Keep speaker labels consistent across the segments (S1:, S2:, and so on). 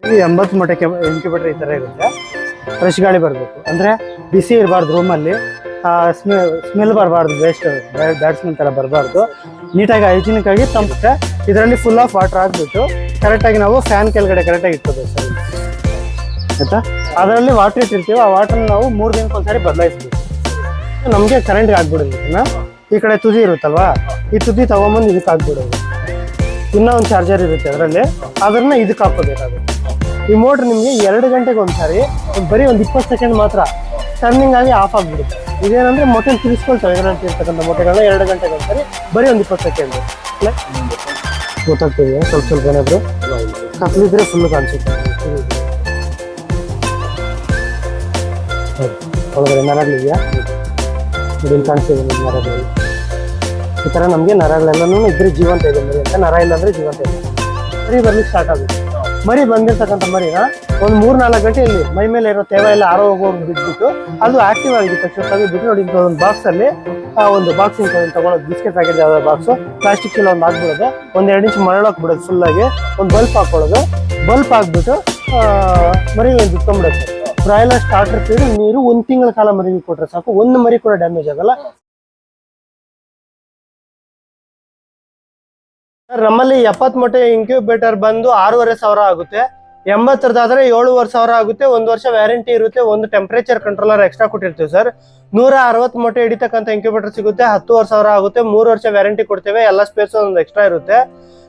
S1: ಈ 80 ಮೊಟ್ಟೆ ಇನ್ಕ್ಯುಬೇಟರ್ ಈ ಥರ ಇರುತ್ತೆ. ಫ್ರೆಶ್ ಗಾಳಿ ಬರಬೇಕು, ಅಂದರೆ ಬಿಸಿ ಇರಬಾರ್ದು ರೂಮಲ್ಲಿ, ಸ್ಮೆಲ್ ಬರಬಾರ್ದು, ವೇಸ್ಟ್ ಬ್ಯಾಡ್ ಸ್ಮೆಲ್ ಥರ ಬರಬಾರ್ದು. ನೀಟಾಗಿ ಹೈಜಿನಿಕ್ ಆಗಿ ತಂಪುತ್ತೆ. ಇದರಲ್ಲಿ ಫುಲ್ ಆಫ್ ವಾಟರ್ ಹಾಕ್ಬಿಟ್ಟು ಕರೆಕ್ಟಾಗಿ ನಾವು ಫ್ಯಾನ್ ಕೆಳಗಡೆ ಕರೆಕ್ಟಾಗಿ ಇಟ್ಕೋಬೇಕು ಸರ್, ಆಯಿತಾ. ಅದರಲ್ಲಿ ವಾಟರ್ ಇಟ್ಟಿರ್ತೀವಿ, ಆ ವಾಟರ್ನ ನಾವು 3 ದಿನಕ್ಕೆ ಒಂದ್ಸಾರಿ ಬದಲಾಯಿಸ್ಬೇಕು. ನಮಗೆ ಕರೆಂಟ್ಗೆ ಹಾಕ್ಬಿಡೋದು. ಈ ಕಡೆ ತುದಿ ಇರುತ್ತಲ್ವಾ, ಈ ತುದಿ ತಗೊಂಬಂದು ಇದಕ್ಕೆ ಹಾಕ್ಬಿಡೋದು. ಇನ್ನೂ ಒಂದು ಚಾರ್ಜರ್ ಇರುತ್ತೆ ಅದರಲ್ಲಿ, ಅದನ್ನ ಇದಕ್ಕೆ ಹಾಕೋಬೇಕಾಗುತ್ತೆ. ಈ ಮೋಟ್ರ್ ನಿಮಗೆ 2 ಗಂಟೆಗೆ ಒಂದ್ಸಾರಿ ಬರೀ ಒಂದು 20 ಸೆಕೆಂಡ್ ಮಾತ್ರ ಟರ್ನಿಂಗ್ ಆಗಿ ಆಫ್ ಆಗಿಬಿಡುತ್ತೆ. ಇದೇನಂದ್ರೆ ಮೊಟ್ಟೆ ತಿರ್ಸ್ಕೊಳ್ತವೆ, ಇದರಲ್ಲಿ ಇರ್ತಕ್ಕಂಥ ಮೊಟ್ಟೆಗಳನ್ನ 2 ಗಂಟೆಗೆ ಒಂದ್ಸರಿ ಬರೀ ಒಂದು 20 ಸೆಕೆಂಡ್. ಗೊತ್ತಾಗ್ತಿದೆಯಾ? ಸ್ವಲ್ಪ ಏನಾದ್ರು ಕತ್ಲಿದ್ರೆ ಫುಲ್ ಕಾಣಿಸುತ್ತೆ. ಒಳಗಡೆ ನರಗಳಿದೆಯಾ? ಇಲ್ಲಿ ಕಾಣಿಸ್ತಿದೆ ನಿಮ್ಮ ನರಗಳಲ್ಲಿ. ಈ ಥರ ನಮಗೆ ನರಗಳೆಲ್ಲನೂ ಇದ್ರೆ ಜೀವಂತ ಇದೆ ಮರಿ ಅಂತ, ನರ ಇಲ್ಲ ಅಂದರೆ ಜೀವಂತ ಇದೆ. ಮರಿ ಬರ್ಲಿಕ್ಕೆ ಸ್ಟಾರ್ಟ್ ಆಗುತ್ತೆ. ಮರಿ ಬಂದಿರ್ತಕ್ಕಂಥ ಮರಿನ ಒಂದು 3-4 ಗಂಟೆ ಇಲ್ಲಿ ಮೈ ಮೇಲೆ ಇರೋ ತೇವ ಎಲ್ಲ ಆರೋ ಹೋಗೋಗಿ ಬಿಟ್ಬಿಟ್ಟು ಅದು ಆಕ್ಟಿವ್ ಆಗಿದ್ದ ತಕ್ಷಣ ತೆಗೆದ್ಬಿಟ್ಟು ನೋಡಿ, ಒಂದು ಬಾಕ್ಸಲ್ಲಿ ಒಂದು ಬಾಕ್ಸಿಂಗ್ ತಗೊಳ್ಳೋದು, ಬಿಸ್ಕೆಟ್ ಪ್ಯಾಕೆಟ್ ಯಾವ್ದಾದ್ರು ಬಾಕ್ಸು, ಪ್ಲಾಸ್ಟಿಕ್ ಚೀಲ ಒಂದು ಹಾಕ್ಬಿಡೋದು, ಒಂದು 2 ಇಂಚ್ ಮರಳೋಕೆ ಬಿಡೋದು ಫುಲ್ಲಾಗಿ, ಒಂದು ಬಲ್ಪ್ ಹಾಕ್ಕೊಳ್ಳೋದು. ಬಲ್ಪ್ ಹಾಕ್ಬಿಟ್ಟು ಮರಿ ಬಿಟ್ಕೊಂಡ್ಬಿಡುತ್ತೆ. ಬ್ರಾಯ್ಲರ್ ಸ್ಟಾರ್ಟರ್ ಫೀಡ್ ನೀರು 1 ತಿಂಗಳ ಕಾಲ ಮರಿಗೆ ಕೊಟ್ಟರೆ ಸಾಕು, ಒಂದು ಮರಿ ಕೂಡ ಡ್ಯಾಮೇಜ್ ಆಗಲ್ಲ. ನಮ್ಮಲ್ಲಿ 70 ಮೊಟ್ಟೆ ಇನ್ಕ್ಯುಬೇಟರ್ ಬಂದು 6,500 ಆಗುತ್ತೆ. 80ರದಾದ್ರೆ 7,500 ಆಗುತ್ತೆ. 1 ವರ್ಷ ವ್ಯಾರಂಟಿ ಇರುತ್ತೆ. ಒಂದು ಟೆಂಪರೇಚರ್ ಕಂಟ್ರೋಲರ್ ಎಕ್ಸ್ಟ್ರಾ ಕೊಟ್ಟಿರ್ತೀವಿ ಸರ್. 160 ಮೊಟ್ಟೆ ಹಿಡಿತಕ್ಕಂಥ ಇನ್ಕ್ಯುಬೇಟರ್ ಸಿಗುತ್ತೆ, 10,500 ಆಗುತ್ತೆ. 3 ವರ್ಷ ವ್ಯಾರಂಟಿ ಕೊಡ್ತೇವೆ. ಎಲ್ಲ ಸ್ಪೇಸ್ ಒಂದು ಎಕ್ಸ್ಟ್ರಾ ಇರುತ್ತೆ.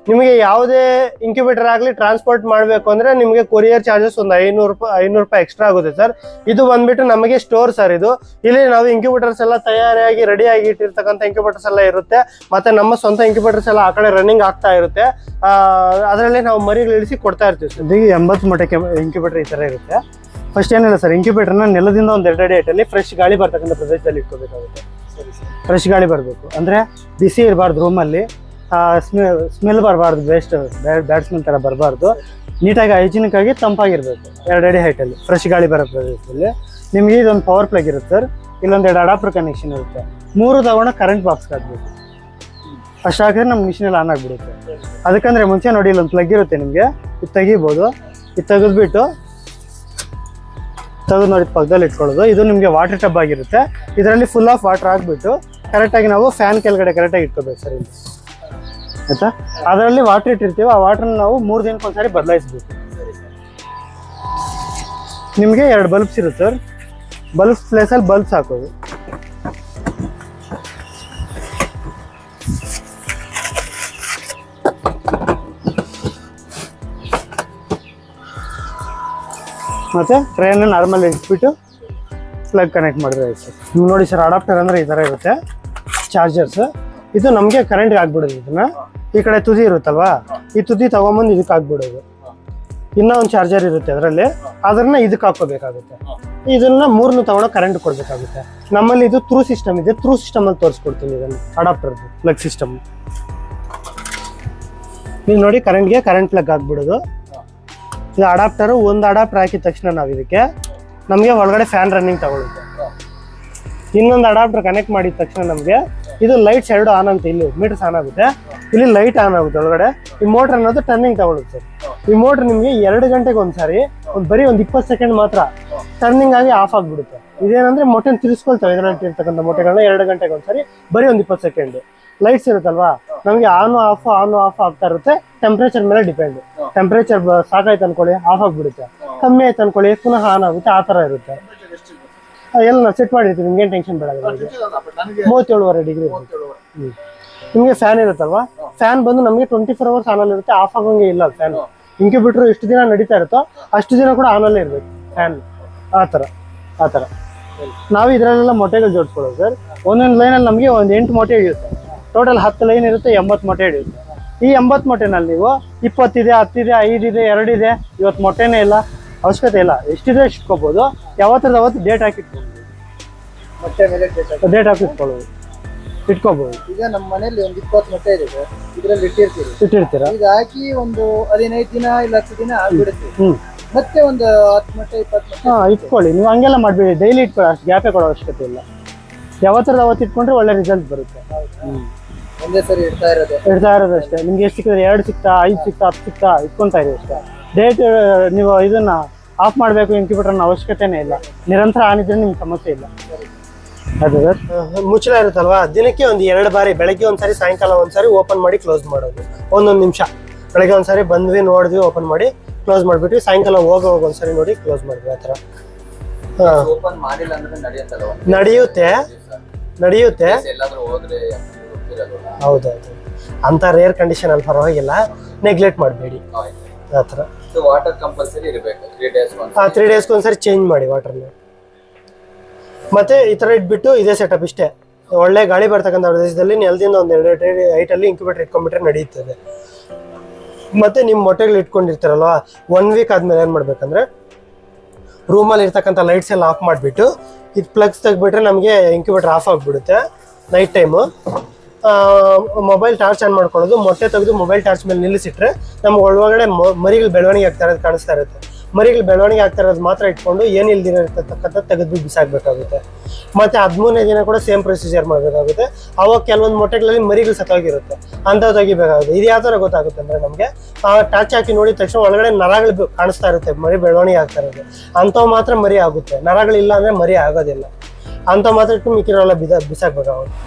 S1: ನಿಮಗೆ ಯಾವುದೇ ಇನ್ಕ್ಯುಬೇಟರ್ ಆಗಲಿ ಟ್ರಾನ್ಸ್ಪೋರ್ಟ್ ಮಾಡಬೇಕು ಅಂದರೆ ನಿಮಗೆ ಕೊರಿಯರ್ ಚಾರ್ಜಸ್ ಒಂದು 500 ರೂಪಾಯಿ ಎಕ್ಸ್ಟ್ರಾ ಆಗುತ್ತೆ ಸರ್. ಇದು ಬಂದ್ಬಿಟ್ಟು ನಮಗೆ ಸ್ಟೋರ್ ಸರ್. ಇದು ಇಲ್ಲಿ ನಾವು ಇನ್ಕ್ಯುಬೇಟರ್ಸ್ ಎಲ್ಲ ತಯಾರಿಯಾಗಿ ರೆಡಿಯಾಗಿ ಇಟ್ಟಿರ್ತಕ್ಕಂಥ ಇನ್ಕ್ಯುಬೇಟರ್ಸ್ ಎಲ್ಲ ಇರುತ್ತೆ. ಮತ್ತೆ ನಮ್ಮ ಸ್ವಂತ ಇನ್ಕ್ಯುಬೇಟರ್ಸ್ ಎಲ್ಲ ಆ ಕಡೆ ರನ್ನಿಂಗ್ ಆಗ್ತಾ ಇರುತ್ತೆ. ಅದರಲ್ಲಿ ನಾವು ಮರಿಗಳು ಇಳಿಸಿ ಕೊಡ್ತಾ ಇರ್ತೀವಿ ಸರ್. ಈಗ 80 ಮೊಟ್ಟೆ ಇನ್ಕ್ಯುಬೇಟರ್ ಈ ಥರ ಇರುತ್ತೆ. ಫಸ್ಟ್ ಏನಿಲ್ಲ ಸರ್, ಇನ್ಕ್ಯುಬೇಟರ್ನ ನೆಲದಿಂದ ಒಂದು 2 ಅಡಿ ಹೈಟಲ್ಲಿ ಫ್ರೆಶ್ ಗಾಳಿ ಬರ್ತಕ್ಕಂಥ ಪ್ರದೇಶದಲ್ಲಿ ಇಟ್ಕೋಬೇಕಾಗುತ್ತೆ. ಫ್ರೆಶ್ ಗಾಳಿ ಬರಬೇಕು, ಅಂದರೆ ಬಿಸಿ ಇರಬಾರ್ದು ರೂಮಲ್ಲಿ, ಸ್ಮೆಲ್ ಬರಬಾರ್ದು, ವೇಸ್ಟ್ ಬ್ಯಾಡ್ ಸ್ಮೆಲ್ ಥರ ಬರಬಾರ್ದು. ನೀಟಾಗಿ ಹೈಜಿನಿಕ್ ಆಗಿ ತಂಪಾಗಿರಬೇಕು. 2 ಅಡಿ ಹೈಟಲ್ಲಿ ಫ್ರೆಶ್ ಗಾಳಿ ಬರೋ ಪ್ರದೇಶದಲ್ಲಿ. ನಿಮಗೆ ಇದೊಂದು ಪವರ್ ಪ್ಲಗ್ ಇರುತ್ತೆ ಸರ್. ಇಲ್ಲೊಂದು 2 ಅಡಾಪ್ಟರ್ ಕನೆಕ್ಷನ್ ಇರುತ್ತೆ. 3 ತಗೊಂಡು ಕರೆಂಟ್ ಬಾಕ್ಸ್ಗೆ ಹಾಕ್ಬೇಕು. ಅಷ್ಟು ಹಾಕಿದ್ರೆ ನಮ್ಮ ಮಿಷಿನಲ್ಲಿ ಆನ್ ಆಗಿಬಿಡುತ್ತೆ. ಅದಕ್ಕಂದ್ರೆ ಮುಂಚೆ ನೋಡಿ, ಇಲ್ಲೊಂದು ಪ್ಲಗ್ ಇರುತ್ತೆ ನಿಮಗೆ, ಇದು ತೆಗಿಬೋದು. ಇದು ತೆಗೆದ್ಬಿಟ್ಟು ನೋಡಿ ಪಕ್ಕದಲ್ಲಿ ಇಟ್ಕೊಳ್ಳೋದು. ಇದು ನಿಮಗೆ ವಾಟರ್ ಟಬ್ ಆಗಿರುತ್ತೆ. ಇದರಲ್ಲಿ ಫುಲ್ ಆಫ್ ವಾಟರ್ ಹಾಕ್ಬಿಟ್ಟು ಕರೆಕ್ಟಾಗಿ ನಾವು ಫ್ಯಾನ್ ಕೆಳಗಡೆ ಕರೆಕ್ಟಾಗಿ ಇಟ್ಕೋಬೇಕು ಸರ್ ಇಲ್ಲಿ, ಆಯ್ತಾ. ಅದರಲ್ಲಿ ವಾಟರ್ ಇಟ್ಟಿರ್ತೀವಿ, ಆ ವಾಟರ್ನ ನಾವು 3 ದಿನಕ್ಕೆ ಒಂದ್ಸಾರಿ ಬದಲಾಯಿಸ್ಬೇಕು. ನಿಮಗೆ 2 ಬಲ್ಬ್ಸ್ ಇರುತ್ತೆ ಸರ್. ಬಲ್ಬ್ಸ್ ಪ್ಲೇಸಲ್ಲಿ ಬಲ್ಬ್ಸ್ ಹಾಕೋದು. ಮತ್ತೆ ಟ್ರೈನ್ ನಾರ್ಮಲ್ ಇಟ್ಬಿಟ್ಟು ಪ್ಲಗ್ ಕನೆಕ್ಟ್ ಮಾಡಿದ್ರೆ ಆಯ್ತು ಸರ್. ನೀವು ನೋಡಿ ಸರ್, ಅಡಾಪ್ಟರ್ ಅಂದರೆ ಈ ಥರ ಇರುತ್ತೆ, ಚಾರ್ಜರ್ಸ್. ಇದು ನಮಗೆ ಕರೆಂಟ್ಗೆ ಹಾಕ್ಬಿಡೋದು. ಇದನ್ನ ಈ ಕಡೆ ತುದಿ ಇರುತ್ತಲ್ವಾ, ಈ ತುದಿ ತಗೊಂಬಂದು ಇದಕ್ಕೆ ಹಾಕ್ಬಿಡೋದು. ಇನ್ನೂ ಒಂದು ಚಾರ್ಜರ್ ಇರುತ್ತೆ ಅದರಲ್ಲಿ, ಅದನ್ನ ಇದಕ್ಕೆ ಹಾಕೋಬೇಕಾಗುತ್ತೆ. ಇದನ್ನ 3 ತಗೊಂಡು ಕರೆಂಟ್ ಕೊಡಬೇಕಾಗುತ್ತೆ. ನಮ್ಮಲ್ಲಿ ಇದು ಥ್ರೂ ಸಿಸ್ಟಮ್ ಇದೆ. ಥ್ರೂ ಸಿಸ್ಟಮಲ್ಲಿ ತೋರಿಸ್ಕೊಡ್ತೀನಿ ಇದನ್ನು, ಅಡಾಪ್ಟರ್ದು ಪ್ಲಗ್ ಸಿಸ್ಟಮ್. ನೀವು ನೋಡಿ, ಕರೆಂಟ್ ಪ್ಲಗ್ ಹಾಕ್ಬಿಡೋದು. ಇದು ಅಡಾಪ್ಟರು. ಒಂದು ಅಡಾಪ್ಟರ್ ಹಾಕಿದ ತಕ್ಷಣ ನಾವು ಇದಕ್ಕೆ ನಮಗೆ ಒಳಗಡೆ ಫ್ಯಾನ್ ರನ್ನಿಂಗ್ ತಗೊಳುತ್ತೆ. ಇನ್ನೊಂದು ಅಡಾಪ್ಟರ್ ಕನೆಕ್ಟ್ ಮಾಡಿದ ತಕ್ಷಣ ನಮಗೆ ಇದು ಲೈಟ್ಸ್ 2 ಆನ್ ಆಗುತ್ತೆ. ಇಲ್ಲಿ ಮೀಟರ್ಸ್ ಆನ್ ಆಗುತ್ತೆ, ಇಲ್ಲಿ ಲೈಟ್ ಆನ್ ಆಗುತ್ತೆ ಒಳಗಡೆ. ಈ ಮೋಟ್ರ್ ಅನ್ನೋದು ಟರ್ನಿಂಗ್ ತಗೊಳುತ್ತೆ. ಈ ಮೋಟ್ರ್ ನಿಮಗೆ 2 ಗಂಟೆಗೆ ಒಂದ್ಸಾರಿ ಬರೀ ಒಂದು 20 ಸೆಕೆಂಡ್ ಮಾತ್ರ ಟರ್ನಿಂಗ್ ಆಗಿ ಆಫ್ ಆಗಿಬಿಡುತ್ತೆ. ಇದೇನಂದ್ರೆ ಮೊಟ್ಟೆ ತಿರ್ಸ್ಕೊಳ್ತವೆ, ಇದರಲ್ಲಿ ಇರ್ತಕ್ಕಂಥ ಮೊಟ್ಟೆಗಳನ್ನ 2 ಗಂಟೆಗೆ ಒಂದ್ಸರಿ ಬರೀ ಒಂದು 20 ಸೆಕೆಂಡ್. ಲೈಟ್ಸ್ ಇರುತ್ತಲ್ವಾ, ನಮಗೆ ಆನ್ ಆಫ್ ಆಗ್ತಾ ಇರುತ್ತೆ. ಟೆಂಪ್ರೇಚರ್ ಮೇಲೆ ಡಿಪೆಂಡ್. ಟೆಂಪ್ರೇಚರ್ ಸಾಕಾಯ್ತು ಅನ್ಕೊಳ್ಳಿ, ಆಫ್ ಆಗಿಬಿಡುತ್ತೆ. ಕಮ್ಮಿ ಆಯ್ತು ಅನ್ಕೊಳ್ಳಿ, ಪುನಃ ಆನ್ ಆಗುತ್ತೆ. ಆ ಥರ ಇರುತ್ತೆ. ಎಲ್ಲ ನಾವು ಸೆಟ್ ಮಾಡಿರ್ತೀವಿ, ನಿಮ್ಗೇನು ಟೆನ್ಷನ್ ಬೇಡ. 37.5 ಡಿಗ್ರಿ. ನಿಮಗೆ ಫ್ಯಾನ್ ಇರುತ್ತಲ್ವಾ, ಫ್ಯಾನ್ ಬಂದು ನಮಗೆ 24 ಅವರ್ಸ್ ಆನಲ್ಲಿ ಇರುತ್ತೆ. ಆಫ್ ಆಗೋಂಗೆ ಇಲ್ಲ ಫ್ಯಾನ್. ಇನ್ಕ್ಯುಬೇಟರ್ ಎಷ್ಟು ದಿನ ನಡೀತಾ ಇರುತ್ತೋ ಅಷ್ಟು ದಿನ ಕೂಡ ಆನಲ್ಲೇ ಇರಬೇಕು ಫ್ಯಾನ್. ಆ ಥರ ನಾವು ಇದರಲ್ಲೆಲ್ಲ ಮೊಟ್ಟೆಗಳು ಜೋಡಿಸ್ಕೊಳ್ಳೋದು ಸರ್. ಒಂದೊಂದು ಲೈನಲ್ಲಿ ನಮಗೆ ಒಂದು 8 ಮೊಟ್ಟೆ ಹಿಡಿಯುತ್ತೆ. ಟೋಟಲ್ 10 ಲೈನ್ ಇರುತ್ತೆ, 80 ಮೊಟ್ಟೆ ಹಿಡಿಯುತ್ತೆ. ಈ 80 ಮೊಟ್ಟೆನಲ್ಲಿ ನೀವು 20 ಇದೆ, 10 ಇದೆ, 5 ಇದೆ, 2 ಇದೆ. ಇವತ್ತು ಮೊಟ್ಟೆನೇ ಇಲ್ಲ, ಅವಶ್ಯಕತೆ ಇಲ್ಲ. ಎಷ್ಟಿದೆ ಅಷ್ಟು ಇಟ್ಕೋಬೋದು. ಯಾವತ್ತರದ ಅವತ್ತು ಡೇಟ್ ಹಾಕಿ ಡೇಟ್ ಹಾಕಿ ಇಟ್ಕೋಬಹುದು.
S2: ಈಗ ನಮ್ಮ ಮನೇಲಿ ಒಂದು 20 ಮೊಟ್ಟೆ ಇದೆ ಸರ್, ಇದರಲ್ಲಿ ಇಟ್ಟಿರ್ತೀರಾ? ಈಗ ಹಾಕಿ ಒಂದು 15 ದಿನ ಇಲ್ಲ 10 ದಿನ ಆಗ್ಬಿಡುತ್ತೆ. ಮತ್ತೆ ಒಂದು 10 ಮೊಟ್ಟೆ 20 ಮೊಟ್ಟೆ
S1: ಇಟ್ಕೊಳ್ಳಿ. ನೀವು ಹಂಗೆಲ್ಲ ಮಾಡಬೇಡಿ, ಡೈಲಿ ಇಟ್ಕೊಳ್ಳಿ. ಅಷ್ಟು ಗ್ಯಾಪೇ ಕೊಡೋ ಅವಶ್ಯಕತೆ ಇಲ್ಲ. ಯಾವತ್ತರದ ಅವತ್ತು ಇಟ್ಕೊಂಡ್ರೆ ಒಳ್ಳೆ ರಿಸಲ್ಟ್ ಬರುತ್ತೆ.
S2: ಒಂದೇ ಸರಿ ಇಡ್ತಾ ಇರೋದು
S1: ಅಷ್ಟೇ. ನಿಮ್ಗೆ ಎಷ್ಟು ಸಿಕ್ಕಿದ್ರೆ 2 ಸಿಕ್ತಾ, 5 ಸಿಕ್ತಾ, 10 ಸಿಕ್ತಾ ಇಟ್ಕೊಂತಾ ಇರಿ ಅಷ್ಟೇ. ಡೇಟ್ ನೀವು ಇದನ್ನ ಆಫ್ ಮಾಡಬೇಕು ಇನ್ಕ್ಯುಬೇಟರ್ನ ಅವಶ್ಯಕತೆನೇ ಇಲ್ಲ, ನಿರಂತರ ಆನ್ ಇದ್ರೆ ನಿಮ್ಗೆ ಸಮಸ್ಯೆ ಇಲ್ಲ. ಅದು ಸರ್ ಮುಚ್ಚಳ ಇರುತ್ತಲ್ವಾ, ದಿನಕ್ಕೆ ಒಂದು 2 ಬಾರಿ, ಬೆಳಗ್ಗೆ ಒಂದ್ಸರಿ ಸಾಯಂಕಾಲ ಒಂದ್ಸರಿ ಓಪನ್ ಮಾಡಿ ಕ್ಲೋಸ್ ಮಾಡೋದು. ಒಂದೊಂದು ನಿಮಿಷ, ಬೆಳಗ್ಗೆ ಒಂದ್ಸರಿ ಬಂದ್ವಿ ನೋಡಿದ್ವಿ ಓಪನ್ ಮಾಡಿ ಕ್ಲೋಸ್ ಮಾಡಿಬಿಟ್ವಿ, ಸಾಯಂಕಾಲ ಹೋಗೋವಾಗ ಒಂದ್ಸರಿ ನೋಡಿ ಕ್ಲೋಸ್ ಮಾಡಿದ್ವಿ. ಆ ಥರ
S3: ಓಪನ್ ಮಾಡಿಲ್ಲ ಅಂದ್ರೆ
S1: ನಡೆಯುತ್ತೆ. ಹೌದೌದು, ಅಂತ ರೇರ್ ಕಂಡೀಷನ್ ಅಲ್ಲಿ ಪರವಾಗಿಲ್ಲ, ನೆಗ್ಲೆಕ್ಟ್ ಮಾಡಬೇಡಿ ಆ ಥರ.
S3: ವಾಟರ್ ಕಂಪಲ್ಸರಿ ಇರಬೇಕು
S1: 3 ಡೇಸ್ಗೆ ಒಂದ್ಸರಿ ಚೇಂಜ್ ಮಾಡಿ ವಾಟರ್ನ. ಮತ್ತೆ ಈ ಥರ ಇಟ್ಬಿಟ್ಟು ಇದೇ ಸೆಟಪ್ ಇಷ್ಟೇ, ಒಳ್ಳೆ ಗಾಳಿ ಬರ್ತಕ್ಕಂಥ ಪ್ರದೇಶದಲ್ಲಿ ನೆಲದಿಂದ ಒಂದು 2 ಅಡಿ ಹೈಟಲ್ಲಿ ಇಂಕ್ಯುಬೇಟರ್ ಇಟ್ಕೊಂಡ್ಬಿಟ್ರೆ ನಡೀತದೆ. ಮತ್ತೆ ನಿಮ್ಮ ಮೊಟ್ಟೆಗಳು ಇಟ್ಕೊಂಡಿರ್ತಾರಲ್ವ, 1 ವೀಕ್ ಆದ್ಮೇಲೆ ಏನು ಮಾಡ್ಬೇಕಂದ್ರೆ ರೂಮಲ್ಲಿ ಇರ್ತಕ್ಕಂಥ ಲೈಟ್ಸ್ ಎಲ್ಲ ಆಫ್ ಮಾಡಿಬಿಟ್ಟು ಇದು ಪ್ಲಗ್ಸ್ ತೆಗ್ಬಿಟ್ರೆ ನಮಗೆ ಇಂಕ್ಯುಬೇಟರ್ ಆಫ್ ಆಗಿಬಿಡುತ್ತೆ night time. Mobile torch on ಮಾಡ್ಕೊಳ್ಳೋದು, ಮೊಟ್ಟೆ ತೆಗೆದು ಮೊಬೈಲ್ ಟಾರ್ಚ್ ಮೇಲೆ ನಿಲ್ಲಿಸಿಟ್ರೆ ನಮ್ಗೆ ಒಳಗಡೆ ಮರಿಗಳು ಬೆಳವಣಿಗೆ ಆಗ್ತಾ ಇರೋದು ಕಾಣಿಸ್ತಾ ಇರುತ್ತೆ. ಮರಿಗಳು ಬೆಳವಣಿಗೆ ಆಗ್ತಾ ಇರೋದು ಮಾತ್ರ ಇಟ್ಕೊಂಡು ಏನಿಲ್ದಿರತಕ್ಕಂಥ ತೆಗೆದು ಬಿಸಾಕಬೇಕಾಗುತ್ತೆ. ಮತ್ತು 13ನೇ ದಿನ ಕೂಡ ಸೇಮ್ ಪ್ರೊಸೀಜರ್ ಮಾಡಬೇಕಾಗುತ್ತೆ. ಅವಾಗ ಕೆಲವೊಂದು ಮೊಟ್ಟೆಗಳಲ್ಲಿ ಮರಿಗಳು ಸತ್ತೋಗಿರುತ್ತೆ, ಅಂಥವು ತೆಗಿಬೇಕಾಗುತ್ತೆ. ಇದು ಯಾವ ಥರ ಗೊತ್ತಾಗುತ್ತೆ ಅಂದರೆ ನಮಗೆ ಟಾರ್ಚ್ ಹಾಕಿ ನೋಡಿದ ತಕ್ಷಣ ಒಳಗಡೆ ನರಗಳು ಕಾಣಿಸ್ತಾ ಇರುತ್ತೆ, ಮರಿ ಬೆಳವಣಿಗೆ ಆಗ್ತಾ ಇರೋದು. ಅಂಥವು ಮಾತ್ರ ಮರಿ ಆಗುತ್ತೆ, ನರಗಳಿಲ್ಲ ಅಂದರೆ ಮರಿ ಆಗೋದಿಲ್ಲ. ಅಂಥವು ಮಾತ್ರ ಇಟ್ಟು ಮಿಕ್ಕಿರೋಲ್ಲ ಬಿಸಾಕಬೇಕಾಗುತ್ತೆ.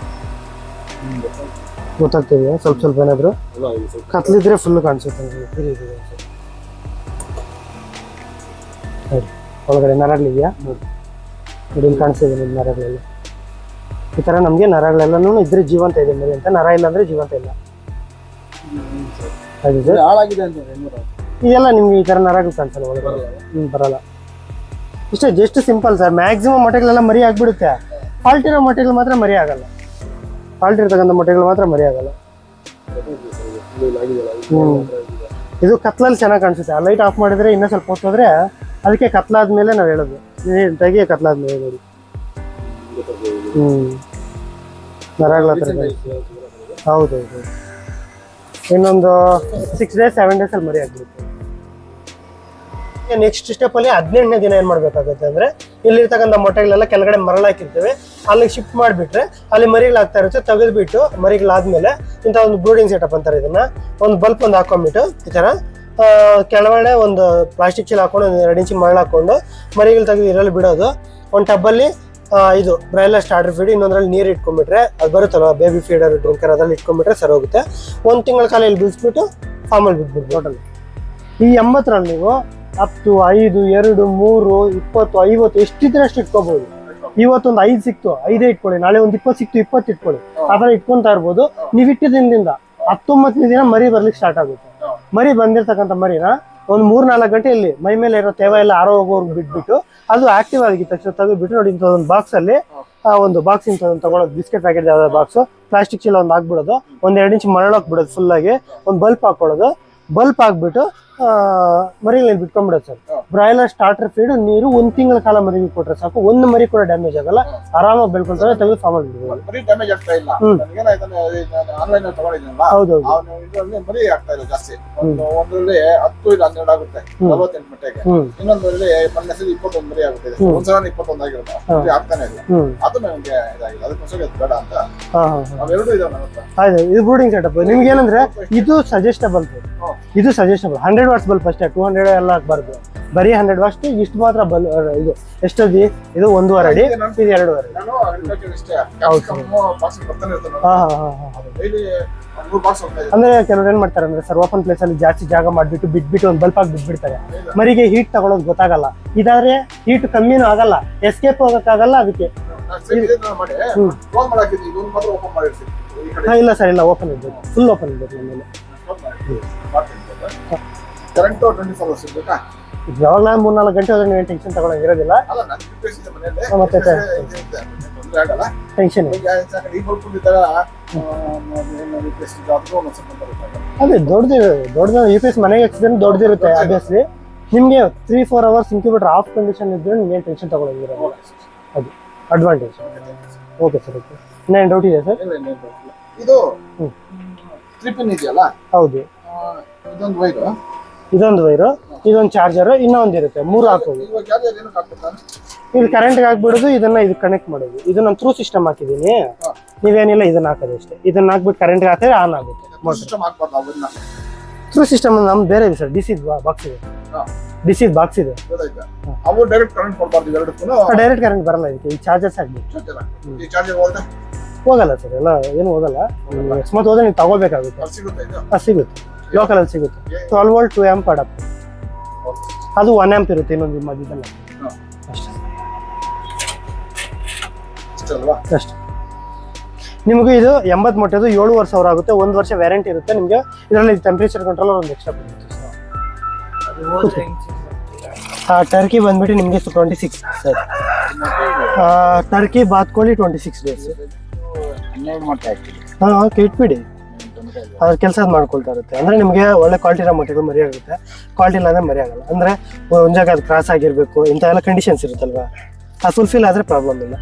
S1: ಗೊತ್ತಾಗ್ತಿದೆಯಾ? ಸ್ವಲ್ಪ ಏನಾದರೂ ಕತ್ಲಿದ್ರೆ ಫುಲ್ ಕಾಣಿಸುತ್ತೆ. ಒಳಗಡೆ ನರಗಳಿದೆಯಾ ನೋಡಿ, ಇಲ್ಲಿ ಕಾಣಿಸ್ತಿದೆ ನಿಮ್ಮ ನರಗಳೆಲ್ಲ. ಈ ಥರ ನಮಗೆ ನರಗಳೆಲ್ಲನೂ ಇದ್ರೆ ಜೀವಂತ ಇದೆ ಮರಿ ಅಂತ, ನರ ಇಲ್ಲ ಅಂದರೆ ಜೀವಂತ ಇಲ್ಲ. ಹಾಗೆ ಸರ್ ಇದೆಲ್ಲ ನಿಮ್ಗೆ ಈ ಥರ ನರಗಳು ಕಾಣಿಸಲ್ಲ ಒಳಗಡೆ, ಬರಲ್ಲ. ಇಷ್ಟೇ, ಜಸ್ಟ್ ಸಿಂಪಲ್ ಸರ್. ಮ್ಯಾಕ್ಸಿಮಮ್ ಮೊಟ್ಟೆಗಳೆಲ್ಲ ಮರಿ ಆಗಿಬಿಡುತ್ತೆ, ಫಾಲ್ಟ್ ಇರೋ ಮೊಟ್ಟೆಗಳು ಮಾತ್ರ ಮರಿ ಆಗಲ್ಲ. ಫಾಲ್ಟ್ ಇರ್ತಕ್ಕಂಥ ಮೊಟ್ಟೆಗಳು ಮಾತ್ರ ಮರಿ ಆಗಲ್ಲ. ಇದು ಕತ್ಲಲ್ಲಿ ಚೆನ್ನಾಗಿ ಕಾಣಿಸುತ್ತೆ. ಆ ಲೈಟ್ ಆಫ್ ಮಾಡಿದ್ರೆ ಇನ್ನೂ ಸ್ವಲ್ಪ ಹೊತ್ತು ಹೋದ್ರೆ ಅದಕ್ಕೆ ಕತ್ಲಾದ್ಮೇಲೆ ನಾವು ಹೇಳೋದು, ನೀಟಾಗಿ ಕತ್ಲಾದ್ಮೇಲೆ ನೋಡಿ. ನರಗಳ ಹತ್ರ ಹೌದೌದು. ಇನ್ನೊಂದು 6 ಡೇಸ್ 7 ಡೇಸಲ್ಲಿ ಮರಿ ಆಗ್ಬಿಡುತ್ತೆ. ನೆಕ್ಸ್ಟ್ ಸ್ಟೆಪ್ಪಲ್ಲಿ 18ನೇ ದಿನ ಏನು ಮಾಡಬೇಕಾಗುತ್ತೆ ಅಂದರೆ, ಇಲ್ಲಿರ್ತಕ್ಕಂಥ ಮೊಟ್ಟೆಗಳೆಲ್ಲ ಕೆಳಗಡೆ ಮರಳಾಕಿರ್ತೇವೆ, ಅಲ್ಲಿಗೆ ಶಿಫ್ಟ್ ಮಾಡಿಬಿಟ್ರೆ ಅಲ್ಲಿ ಮರಿಗಳಾಗ್ತಾ ಇರುತ್ತೆ. ತೆಗೆದುಬಿಟ್ಟು ಮರಿಗಳಾದ್ಮೇಲೆ ಇಂಥ ಒಂದು ಬ್ರೂಡಿಂಗ್ ಸೆಟಪ್ ಅಂತಾರೆ ಇದನ್ನ, ಒಂದು ಬಲ್ಪ್ ಒಂದು ಹಾಕೊಂಡ್ಬಿಟ್ಟು ಈ ಥರ ಕೆಳಗಡೆ ಒಂದು ಪ್ಲಾಸ್ಟಿಕ್ ಚೀಲ ಹಾಕೊಂಡು ಒಂದು 2 ಇಂಚ್ ಮರಳು ಹಾಕೊಂಡು ಮರಿಗಳು ತೆಗೆದು ಇದರಲ್ಲಿ ಬಿಡೋದು. ಒಂದು ಟಬ್ಬಲ್ಲಿ ಇದು ಬ್ರಾಯ್ಲರ್ ಸ್ಟಾರ್ಟರ್ ಫೀಡ್, ಇನ್ನೊಂದ್ರಲ್ಲಿ ನೀರು ಇಟ್ಕೊಂಡ್ಬಿಟ್ರೆ ಅದು ಬರುತ್ತಲ್ವ ಬೇಬಿ ಫೀಡರ್ ಡ್ರಿಂಕರ್, ಅದ್ರಲ್ಲಿ ಇಟ್ಕೊಂಡ್ಬಿಟ್ರೆ ಸರಿ ಹೋಗುತ್ತೆ. 1 ತಿಂಗಳ ಕಾಲ ಇಲ್ಲಿ ಬಿಡಿಸ್ಬಿಟ್ಟು ಫಾರ್ಮಲ್ಲಿ ಬಿಟ್ಬಿಟ್ಟು ಟೋಟಲ್ ಈ 80ರಲ್ಲಿ ನೀವು ಅಪ್ ಟು 5, 2, 3, 20, 50 ಎಷ್ಟಿದ್ರೆ ಅಷ್ಟು ಇಟ್ಕೋಬಹುದು. ಇವತ್ತೊಂದು 5 ಸಿಕ್ತು 5 ಇಟ್ಕೊಳ್ಳಿ, ನಾಳೆ ಒಂದು 20 ಸಿಕ್ತು 20 ಇಟ್ಕೊಳ್ಳಿ, ಆ ಥರ ಇಟ್ಕೊಂತಾ ಇರ್ಬೋದು. ನೀವು ಇಟ್ಟಿದ್ದ ದಿನದಿಂದ 19ನೇ ದಿನ ಮರಿ ಬರ್ಲಿಕ್ಕೆ ಸ್ಟಾರ್ಟ್ ಆಗುತ್ತೆ. ಮರಿ ಬಂದಿರ್ತಕ್ಕಂಥ ಮರಿನ ಒಂದು 3-4 ಗಂಟೆ ಇಲ್ಲಿ ಮೈ ಮೇಲೆ ಇರೋ ತೇವ ಎಲ್ಲ ಆರೋ ಹೋಗೋರ್ಗೆ ಬಿಟ್ಬಿಟ್ಟು ಅದು ಆಕ್ಟಿವ್ ಆಗಿದ ತಕ್ಷಣ ತೆಗೆದುಬಿಟ್ಟು ನೋಡಿ ಇಂಥ ಒಂದು ಬಾಕ್ಸಲ್ಲಿ ಒಂದು ಬಾಕ್ಸ್ ಇಂಥ ತಗೊಳ್ಳೋದು, ಬಿಸ್ಕೆಟ್ ಪ್ಯಾಕೆಟ್ ಯಾವ್ದಾದ್ರು ಬಾಕ್ಸು, ಪ್ಲಾಸ್ಟಿಕ್ ಚೀಲ ಒಂದು ಹಾಕ್ಬಿಡೋದು, ಒಂದು 2 ಇಂಚ್ ಮರಳು ಹಾಕ್ಬಿಡೋದು ಫುಲ್ಲಾಗಿ, ಒಂದು ಬಲ್ಪ್ ಹಾಕ್ಕೊಳ್ಳೋದು. ಬಲ್ಪ್ ಹಾಕ್ಬಿಟ್ಟು ಮರಿಗಳಲ್ಲಿ ಬಿಟ್ಕೊಂಡ್ಬಿಡೋದು ಸರ್. ಬ್ರಾಯ್ಲರ್ ಸ್ಟಾರ್ಟರ್ ಫೀಡ್ ನೀರು 1 ತಿಂಗಳ ಕಾಲ ಮರಿಗೆ ಕೊಟ್ರೆ ಸಾಕು, ಒಂದು ಮರಿ ಕೂಡ ಡ್ಯಾಮೇಜ್ ಆಗಲ್ಲ, ಆರಾಮಾಗಿ ಬೆಳ್ಕೊಂತಾರೆ. ತೆಗೆದು ಫಾರ್ಮಲ್ಲಿ ಬಿಡ್ಬೋದು. ಹೌದೌದು.
S2: ಮರಿ ಆಗ್ತಾ ಇದೆ ಜಾಸ್ತಿ, ಒಂದ್ರಲ್ಲಿ 10 ಇಲ್ಲ 12 ಆಗುತ್ತೆ 48 ಮಟ್ಟಿಗೆ, ಇನ್ನೊಂದ್ರಲ್ಲಿ ಮೊನ್ನೆ 21 ಮರಿ ಆಗುತ್ತೆ, ಒಂದ್ಸಲ 21 ಆಗಿರುತ್ತೆ, ಆಗ್ತಾನೆ ಇಲ್ಲ. ಅದು ನಮಗೆ ಇದಾಗಿದೆ, ಅದಕ್ಕೋಸ್ಕರ ಬೇಡ ಅಂತ ಅವೆರಡು ಇದಾವೆ ನನ್ನ ಹತ್ರ.
S1: ಆಯ್ತು, ಇದು ಬ್ರೂಡಿಂಗ್ ಸೆಟಪ್. ನಿಮ್ಗೆ ಏನಂದ್ರೆ ಇದು ಸಜೆಸ್ಟಬಲ್, ಇದು ಸಜೆಸ್ಟಬಲ್. 100 ವಾಟ್ಸ್ ಬಲ್ಪ್ ಅಷ್ಟೇ, 200 ಎಲ್ಲ ಹಾಕ್ಬಾರ್ದು, ಬರೀ 100 ವಾಟ್ಸ್. ಇಷ್ಟು ಮಾತ್ರ ಇದು ಎಷ್ಟದಿ? ಇದು 1.5 ಅಡಿ, ಇದು 2.5 ಅಡಿ. ಅಂದ್ರೆ ಕೆಲವ್ರು ಏನ್ ಮಾಡ್ತಾರೆ ಅಂದ್ರೆ ಸರ್, ಓಪನ್ ಪ್ಲೇಸ್ ಅಲ್ಲಿ ಜಾಸ್ತಿ ಜಾಗ ಮಾಡ್ಬಿಟ್ಟು ಬಿಟ್ಬಿಟ್ಟು ಒಂದು ಬಲ್ಪ್ ಆಗಿ ಬಿಟ್ಬಿಡ್ತಾರೆ. ಮರಿಗೆ ಹೀಟ್ ತಗೊಳೋದು ಗೊತ್ತಾಗಲ್ಲ. ಇದಾದ್ರೆ ಹೀಟ್ ಕಮ್ಮಿನೂ ಆಗಲ್ಲ, ಎಸ್ಕೇಪ್ ಹೋಗಕ್ಕಾಗಲ್ಲ. ಅದಕ್ಕೆ ಇಲ್ಲ ಸರ್, ಇಲ್ಲ, ಓಪನ್ ಇರ್ಬೇಕು, ಫುಲ್ ಓಪನ್ ಇರ್ಬೇಕು ನಮ್ಮಲ್ಲಿ. ಯಾವಾಗ ನಾನು 3-4 ಗಂಟೆ ಹೋದ್ರೆ ನೀವು ಟೆನ್ಷನ್ ತಗೊಳಂಗಿರೋದಿಲ್ಲ. ಮತ್ತೆ ಟೆನ್ಷನ್ ಅದೇ ದೊಡ್ಡದು UPS ಮನೆಗೆ ಹಾಕ್ಸಿದ್ರೆ ದೊಡ್ಡದಿರುತ್ತೆ. ಆಬ್ವಿಯಸ್ಲಿ ನಿಮಗೆ 3-4 ಅವರ್ಸ್ ಇಂಕ್ಯುಬೇಟರ್ ಆಫ್ ಕಂಡೀಷನ್ ಇದ್ರೆ ನಿಮ್ಗೆ ಟೆನ್ಷನ್ ತಗೊಳಂಗಿರೋದಿಲ್ಲ, ಅದು ಅಡ್ವಾಂಟೇಜ್. Okay sir, okay. ಇನ್ನೇನು ಡೌಟ್ ಇದೆ ಸರ್?
S2: ಇದು ಟ್ರಿಪಿನ್ ಇದೆಯಲ್ಲ, ಹೌದು.
S1: ಇದೊಂದು ವೈರು, ಇದೊಂದು ಚಾರ್ಜರ್, ಇನ್ನೊಂದು ಇರುತ್ತೆ, 3 ಹಾಕೋದು. ಇಲ್ಲಿ ಕರೆಂಟ್ಗೆ ಹಾಕ್ಬಿಡೋದು, ಇದನ್ನ ಇದಕ್ಕೆ ಕನೆಕ್ಟ್ ಮಾಡೋದು. ಇದು ನಾನು ಥ್ರೂ ಸಿಸ್ಟಮ್ ಹಾಕಿದ್ದೀನಿ, ನೀವೇನಿಲ್ಲ ಇದನ್ನ ಹಾಕೋದು ಅಷ್ಟೇ. ಇದನ್ನ ಹಾಕ್ಬಿಟ್ಟು ಕರೆಂಟ್ಗೆ ಹಾಕಿದ್ರೆ ಆನ್ ಆಗುತ್ತೆ ಮೋಟರ್. ಥ್ರೂ ಸಿಸ್ಟಮ್ ನಮ್ದು ಬೇರೆ ಇದೆ ಸರ್, ಡಿಸಿ ಬಾಕ್ಸ್ ಇದೆ,
S2: ಹಾ.
S1: ಡಿಸಿ ಬಾಕ್ಸ್ ಇದೆ.
S2: ಗೊತ್ತಾಯ್ತಾ? ಅವು ಡೈರೆಕ್ಟ್ ಕರೆಂಟ್ ಕೊಡ್ಬಾರ್ದು ಎರಡಕ್ಕೂ.
S1: ಡೈರೆಕ್ಟ್ ಕರೆಂಟ್ ಬರಲ್ಲ ಇದಕ್ಕೆ, ಈ ಚಾರ್ಜರ್ಸ್ ಆಗಬೇಕು.
S2: ಈ ಚಾರ್ಜರ್ ಹೋದ್ರೆ
S1: ಹೋಗಲ್ಲ ಸರ್, ಎಲ್ಲ ಏನು ಹೋಗಲ್ಲ. ಅಕಸ್ಮಾತ್ ಹೋದ್ರೆ ನೀವು ತಗೋಬೇಕಾಗುತ್ತೆ.
S2: ಅದು ಸಿಗುತ್ತೆ ಇದು.
S1: ಅದು ಸಿಗುತ್ತೆ, ಲೋಕಲಲ್ಲಿ ಸಿಗುತ್ತೆ. 12 ವೋಲ್ಟ್ 2 ಆಂಪ್ ಅಡಾಪ್ಟರ್, ಅದು 1 ಆಂಪ್ ಇರುತ್ತೆ ಇನ್ನೊಂದು ಮಧ್ಯದಲ್ಲಿ
S2: ಹಾ.
S1: ಅಷ್ಟೇ.
S2: ಅಷ್ಟಲ್ವಾ?
S1: ಅಷ್ಟೇ. ನಿಮಗೆ ಇದು 80 ಮೊಟ್ಟೆದು 7,500 ಆಗುತ್ತೆ. 1 ವರ್ಷ ವ್ಯಾರಂಟಿ ಇರುತ್ತೆ ನಿಮಗೆ. ಇದರಲ್ಲಿ ಟೆಂಪ್ರೇಚರ್ ಕಂಟ್ರೋಲ್ ಒಂದು ಎಕ್ಸ್ಟ್ರಾ ಬರುತ್ತೆ. ಟರ್ಕಿ ಬಂದ್ಬಿಟ್ಟು ನಿಮಗೆ 26 ಸರ್. Turkey ಬಾತ್ಕೋಳಿ 26 days.
S2: 12 ಮೊಟ್ಟೆ ಹಾಕ್ತೀವಿ.
S1: ಓಕೆ, ಇಟ್ಬಿಡಿ, ಅದ್ರ ಕೆಲಸ ಮಾಡ್ಕೊಳ್ತಾ ಇರುತ್ತೆ. ಅಂದ್ರೆ ನಿಮಗೆ ಒಳ್ಳೆ ಕ್ವಾಲಿಟಿನ ಮೊಟ್ಟೆಗಳು ಮರಿ ಆಗುತ್ತೆ. ಕ್ವಾಲಿಟಿ ಇಲ್ಲ ಅಂದ್ರೆ ಮರಿ ಆಗಲ್ಲ. ಅಂದ್ರೆ ಒಂದ್ ಜಾಗ ಅದು ಕ್ರಾಸ್ ಆಗಿರ್ಬೇಕು, ಇಂಥ ಎಲ್ಲ ಕಂಡೀಷನ್ಸ್ ಇರುತ್ತಲ್ವಾ, ಅದು ಫುಲ್ಫಿಲ್ ಆದ್ರೆ ಪ್ರಾಬ್ಲಮ್ ಇಲ್ಲ.